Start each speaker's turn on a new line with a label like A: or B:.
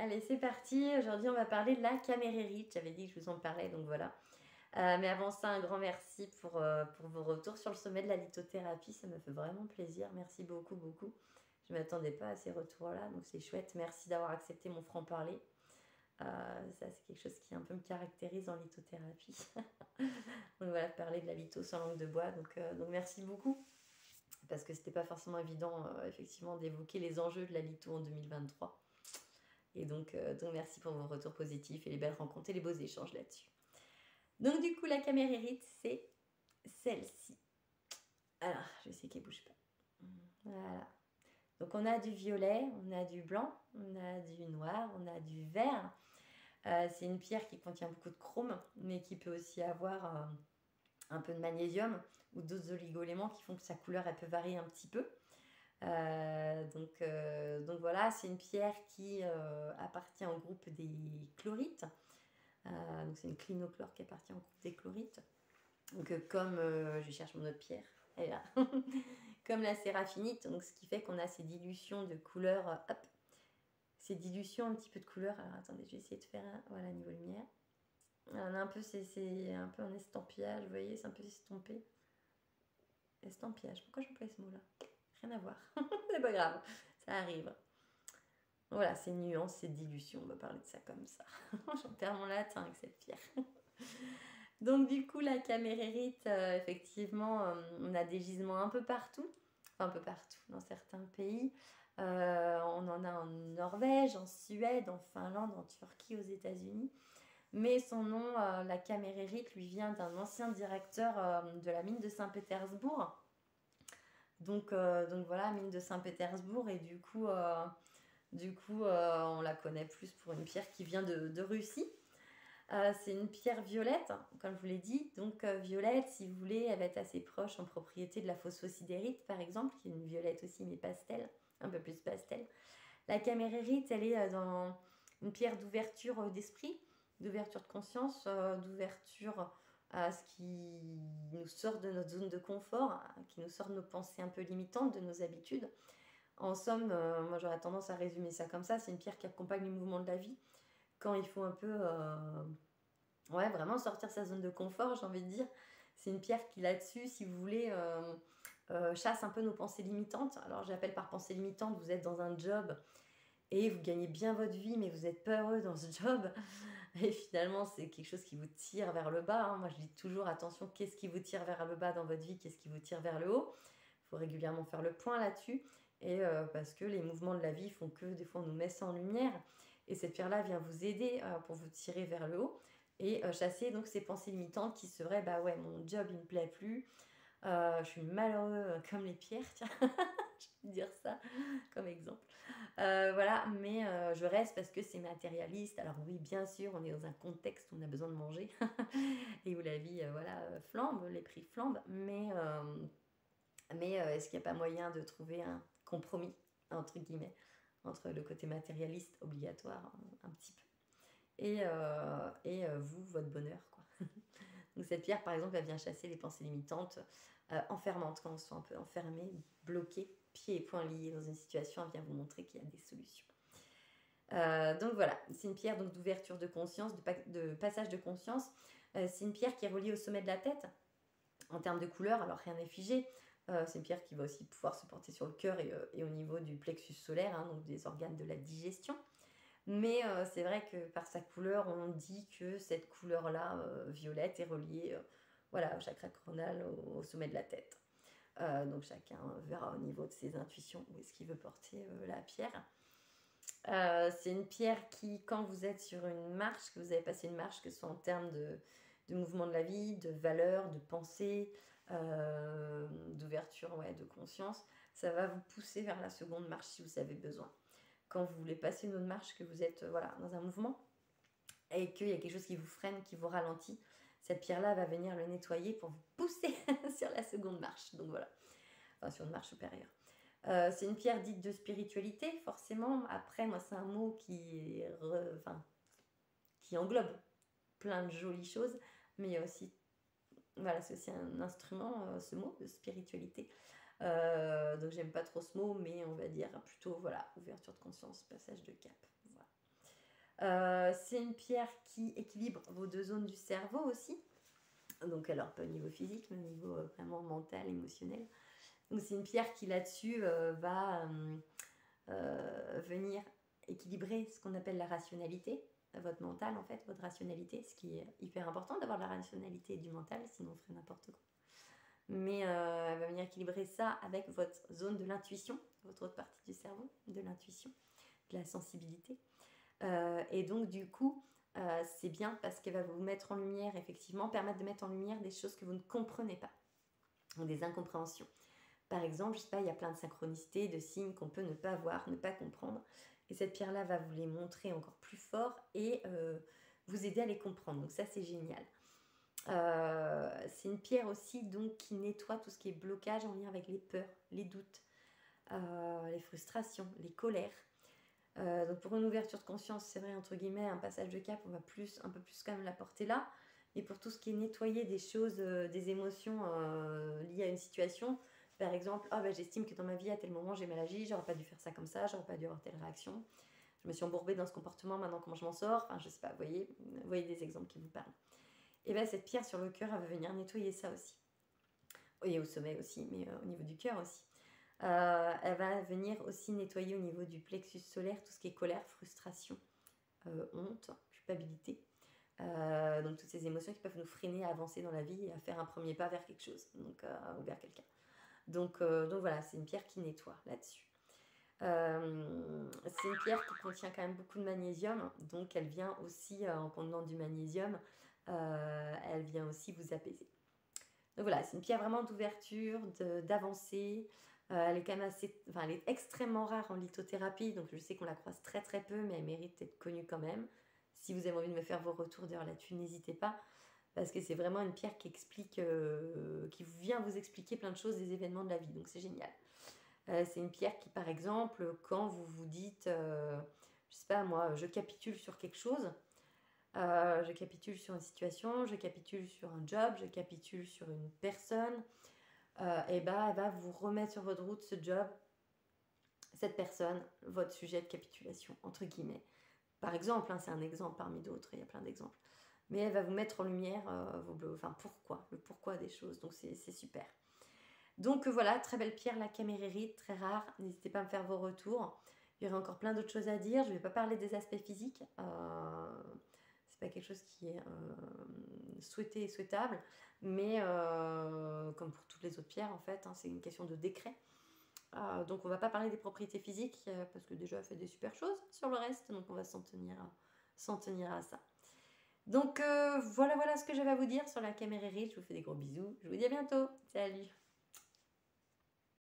A: Allez, c'est parti. Aujourd'hui, on va parler de la camérérite. J'avais dit que je vous en parlais, donc voilà. Mais avant ça, un grand merci pour vos retours sur le sommet de la lithothérapie. Ça me fait vraiment plaisir. Merci beaucoup, beaucoup. Je ne m'attendais pas à ces retours-là, donc c'est chouette. Merci d'avoir accepté mon franc-parler. Ça, c'est quelque chose qui un peu me caractérise en lithothérapie. Donc voilà, parler de la litho sans langue de bois. Donc merci beaucoup. Parce que c'était pas forcément évident, effectivement, d'évoquer les enjeux de la litho en 2023. Et donc merci pour vos retours positifs et les belles rencontres et les beaux échanges là-dessus. Donc du coup, la camérérite, c'est celle-ci. Alors, je sais qu'elle bouge pas. Voilà. Donc on a du violet, on a du blanc, on a du noir, on a du vert. C'est une pierre qui contient beaucoup de chrome, mais qui peut aussi avoir un peu de magnésium ou d'autres oligoéléments qui font que sa couleur elle peut varier un petit peu. Donc voilà, c'est une pierre qui appartient au groupe des chlorites. Donc c'est une clinochlore qui appartient au groupe des chlorites. Donc je cherche mon autre pierre, elle est là. Comme la séraphinite, donc ce qui fait qu'on a ces dilutions de couleurs, hop, ces dilutions un petit peu de couleurs. Alors attendez, je vais essayer de faire voilà, niveau lumière. On a un peu, c'est un peu un estampillage, vous voyez, c'est un peu estampé. Estampillage, pourquoi j'emploie ce mot-là? Rien à voir, c'est pas grave, ça arrive. Voilà, ces nuances, ces dilutions, on va parler de ça comme ça. J'en perds mon latin avec cette pierre. Donc du coup, la camérérite, effectivement, on a des gisements un peu partout. Enfin, un peu partout, dans certains pays. On en a en Norvège, en Suède, en Finlande, en Turquie, aux États-Unis. Mais son nom, la camérérite, lui vient d'un ancien directeur de la mine de Saint-Pétersbourg. Donc voilà, mine de Saint-Pétersbourg. Et du coup, on la connaît plus pour une pierre qui vient de Russie. C'est une pierre violette, comme je vous l'ai dit. Donc violette, si vous voulez, elle va être assez proche en propriété de la phosphosidérite, par exemple, qui est une violette aussi, mais pastel, un peu plus pastel. La camérérite, elle est dans une pierre d'ouverture d'esprit, d'ouverture de conscience, d'ouverture à ce qui nous sort de notre zone de confort, qui nous sort de nos pensées un peu limitantes, de nos habitudes. En somme, moi j'aurais tendance à résumer ça comme ça, c'est une pierre qui accompagne le mouvement de la vie quand il faut un peu ouais, vraiment sortir sa zone de confort, j'ai envie de dire. C'est une pierre qui là-dessus, si vous voulez, chasse un peu nos pensées limitantes. Alors j'appelle par pensée limitante, vous êtes dans un job et vous gagnez bien votre vie, mais vous n'êtes pas heureux dans ce job. Et finalement, c'est quelque chose qui vous tire vers le bas. Moi, je dis toujours, attention, qu'est-ce qui vous tire vers le bas dans votre vie, qu'est-ce qui vous tire vers le haut. Il faut régulièrement faire le point là-dessus. Et parce que les mouvements de la vie font que des fois, on nous met ça en lumière. Et cette pierre-là vient vous aider pour vous tirer vers le haut et chasser donc ces pensées limitantes qui seraient, bah ouais, mon job, il me plaît plus. Je suis malheureux comme les pierres, tiens, je vais dire ça comme exemple. Voilà, mais je reste parce que c'est matérialiste. Alors oui, bien sûr, on est dans un contexte où on a besoin de manger et où la vie, voilà, flambe, les prix flambent. Mais est-ce qu'il n'y a pas moyen de trouver un compromis, entre guillemets, entre le côté matérialiste obligatoire, un petit peu, et vous, votre bonheur, quoi. Donc cette pierre, par exemple, elle vient chasser les pensées limitantes, enfermantes, quand on se sent un peu enfermé, bloqué, pieds et poings liés dans une situation, elle vient vous montrer qu'il y a des solutions. Donc voilà, c'est une pierre donc d'ouverture de conscience, de passage de conscience. C'est une pierre qui est reliée au sommet de la tête. En termes de couleur, alors rien n'est figé. C'est une pierre qui va aussi pouvoir se porter sur le cœur et au niveau du plexus solaire, hein, donc des organes de la digestion. Mais c'est vrai que par sa couleur, on dit que cette couleur-là, violette, est reliée voilà, au chakra coronal, au sommet de la tête. Donc chacun verra au niveau de ses intuitions où est-ce qu'il veut porter la pierre. C'est une pierre qui, quand vous êtes sur une marche, que vous avez passé une marche, que ce soit en termes de mouvement de la vie, de valeurs, de pensée, d'ouverture, ouais, de conscience, ça va vous pousser vers la seconde marche si vous avez besoin. Quand vous voulez passer une autre marche, que vous êtes voilà, dans un mouvement et qu'il y a quelque chose qui vous freine, qui vous ralentit, cette pierre-là va venir le nettoyer pour vous pousser sur la seconde marche. Donc voilà, enfin sur une marche supérieure. C'est une pierre dite de spiritualité, forcément. Après, moi, c'est un mot qui englobe plein de jolies choses, mais il y a aussi, voilà, c'est aussi un instrument, ce mot de spiritualité. Donc, j'aime pas trop ce mot, mais on va dire plutôt, voilà, ouverture de conscience, passage de cap. Voilà. C'est une pierre qui équilibre vos 2 zones du cerveau aussi. Donc alors pas au niveau physique, mais au niveau vraiment mental, émotionnel. Donc c'est une pierre qui là-dessus va venir équilibrer ce qu'on appelle la rationalité, votre mental en fait, votre rationalité, ce qui est hyper important d'avoir de la rationalité et du mental, sinon on ferait n'importe quoi. Mais elle va venir équilibrer ça avec votre zone de l'intuition, votre autre partie du cerveau, de l'intuition, de la sensibilité. Et donc du coup, c'est bien parce qu'elle va vous mettre en lumière, effectivement, permettre de mettre en lumière des choses que vous ne comprenez pas, ou des incompréhensions. Par exemple, je sais pas, il y a plein de synchronicités, de signes qu'on peut ne pas voir, ne pas comprendre. Et cette pierre-là va vous les montrer encore plus fort et vous aider à les comprendre. Donc ça, c'est génial. C'est une pierre aussi donc, qui nettoie tout ce qui est blocage en lien avec les peurs, les doutes, les frustrations, les colères. Donc pour une ouverture de conscience, c'est vrai, entre guillemets, un passage de cap, on va un peu plus quand même la porter là. Et pour tout ce qui est nettoyer des choses, des émotions liées à une situation, par exemple, j'estime que dans ma vie, à tel moment, j'ai mal agi, j'aurais pas dû faire ça comme ça, j'aurais pas dû avoir telle réaction. Je me suis embourbée dans ce comportement, maintenant comment je m'en sors? Enfin, je sais pas, vous voyez des exemples qui vous parlent. Et bien cette pierre sur le cœur, elle va venir nettoyer ça aussi. Et au sommet aussi, mais au niveau du cœur aussi. Elle va venir aussi nettoyer au niveau du plexus solaire tout ce qui est colère, frustration, honte, culpabilité. Donc toutes ces émotions qui peuvent nous freiner à avancer dans la vie et à faire un premier pas vers quelque chose, donc ou vers quelqu'un. Donc voilà, c'est une pierre qui nettoie là-dessus. C'est une pierre qui contient quand même beaucoup de magnésium, donc elle vient aussi, en contenant du magnésium, elle vient aussi vous apaiser. Donc voilà, c'est une pierre vraiment d'ouverture, d'avancée. Elle est quand même elle est extrêmement rare en lithothérapie, donc je sais qu'on la croise très très peu, mais elle mérite d'être connue quand même. Si vous avez envie de me faire vos retours d'ailleurs là-dessus, n'hésitez pas, parce que c'est vraiment une pierre qui vient vous expliquer plein de choses des événements de la vie, donc c'est génial. C'est une pierre qui, par exemple, quand vous vous dites, je sais pas moi, je capitule sur quelque chose, je capitule sur une situation, je capitule sur un job, je capitule sur une personne, et ben elle va vous remettre sur votre route ce job, cette personne, votre sujet de capitulation, entre guillemets. Par exemple, c'est un exemple parmi d'autres, il y a plein d'exemples. Mais elle va vous mettre en lumière le pourquoi des choses, donc c'est super. Donc voilà, très belle pierre, la camérérite, très rare. N'hésitez pas à me faire vos retours. Il y aurait encore plein d'autres choses à dire. Je ne vais pas parler des aspects physiques. C'est pas quelque chose qui est souhaité et souhaitable. Mais comme pour toutes les autres pierres, en fait, c'est une question de décret. Donc on va pas parler des propriétés physiques parce que déjà elle fait des super choses sur le reste. Donc on va s'en tenir à ça. Donc voilà ce que j'avais à vous dire sur la camérérite. Je vous fais des gros bisous. Je vous dis à bientôt. Salut!